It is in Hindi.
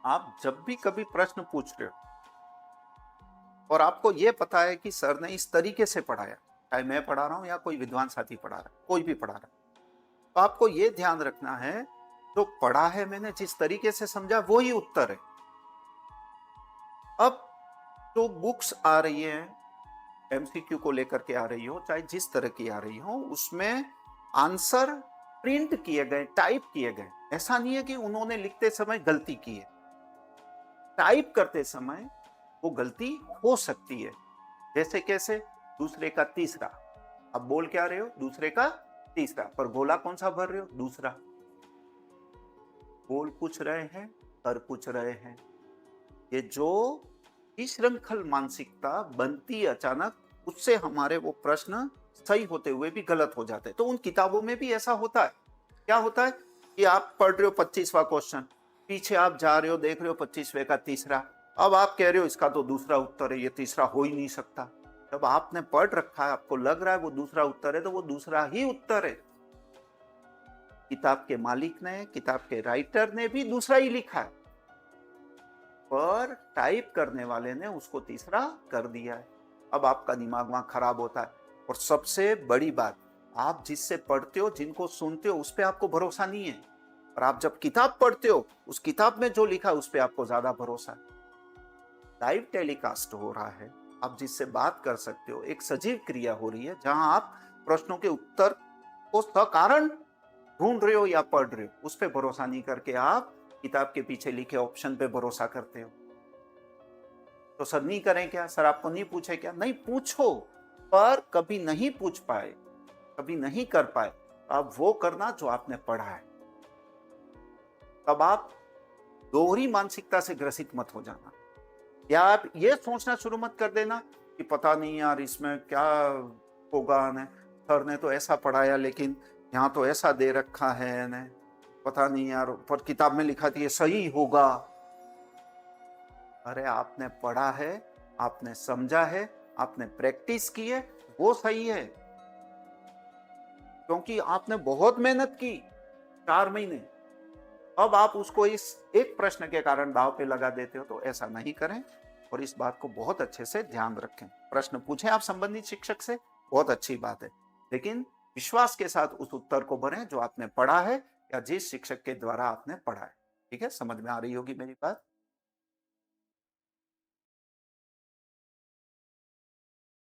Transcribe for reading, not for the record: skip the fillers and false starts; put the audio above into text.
आप जब भी कभी प्रश्न पूछ रहे हो और आपको ये पता है कि सर ने इस तरीके से पढ़ाया, चाहे मैं पढ़ा रहा हूं या कोई विद्वान साथी पढ़ा रहा है, कोई भी पढ़ा रहा है, तो आपको ये ध्यान रखना है, जो पढ़ा है मैंने जिस तरीके से समझा वो ही उत्तर है। अब जो बुक्स आ रही है, एमसीक्यू को लेकर के आ रही हो, चाहे जिस तरह की आ रही हो, उसमें आंसर प्रिंट किए गए, टाइप किए गए। ऐसा नहीं है कि उन्होंने लिखते समय गलती की है, टाइप करते समय वो गलती हो सकती है। जैसे कैसे? दूसरे का तीसरा, अब बोल क्या रहे हो? दूसरे का तीसरा, पर गोला कौन सा भर रहे हो? दूसरा। बोल कुछ रहे हैं, कर कुछ रहे हैं। ये जो विशृंखल मानसिकता बनती अचानक, उससे हमारे वो प्रश्न सही होते हुए भी गलत हो जाते हैं। तो उन किताबों में भी ऐसा होता है। क्या होता है कि आप पढ़ रहे हो 25वां क्वेश्चन, पीछे आप जा रहे हो, देख रहे हो 25वें का तीसरा, अब आप कह रहे हो इसका तो दूसरा उत्तर है, ये तीसरा हो ही नहीं सकता। जब आपने पढ़ रखा है, आपको लग रहा है वो दूसरा उत्तर है, तो वो दूसरा ही उत्तर है। किताब के मालिक ने, किताब के राइटर ने भी दूसरा ही लिखा है, पर टाइप करने वाले ने उसको तीसरा कर दिया है। अब आपका दिमाग वहां खराब होता है। और सबसे बड़ी बात, आप जिससे पढ़ते हो, जिनको सुनते हो, उस पर आपको भरोसा नहीं है। और आप जब किताब पढ़ते हो, उस किताब में जो लिखा है उस पर आपको ज्यादा भरोसा है। लाइव टेलीकास्ट हो रहा है, आप जिससे बात कर सकते हो, एक सजीव क्रिया हो रही है, जहां आप प्रश्नों के उत्तर को सकारण ढूंढ रहे हो या पढ़ रहे हो, उस पर भरोसा नहीं करके आप किताब के पीछे लिखे ऑप्शन पे भरोसा करते हो। तो सर नहीं करें क्या? सर आपको नहीं पूछे क्या? नहीं, पूछो, पर कभी नहीं पूछ पाए, कभी नहीं कर पाए, अब वो करना जो आपने पढ़ा है। तब आप दोहरी मानसिकता से ग्रसित मत हो जाना, या आप ये सोचना शुरू मत कर देना कि पता नहीं यार इसमें क्या होगा ने, सर ने तो ऐसा पढ़ाया लेकिन यहाँ तो ऐसा दे रखा है ने, पता नहीं यार, पर किताब में लिखा था ये सही होगा। अरे आपने पढ़ा है, आपने समझा है, आपने प्रैक्टिस की है, वो सही है, क्योंकि आपने बहुत मेहनत की 4 महीने। अब आप उसको इस एक प्रश्न के कारण दांव पे लगा देते हो, तो ऐसा नहीं करें। और इस बात को बहुत अच्छे से ध्यान रखें। प्रश्न पूछें आप संबंधित शिक्षक से, बहुत अच्छी बात है, लेकिन विश्वास के साथ उस उत्तर को भरें जो आपने पढ़ा है या जिस शिक्षक के द्वारा आपने पढ़ा है। ठीक है, समझ में आ रही होगी मेरी बात?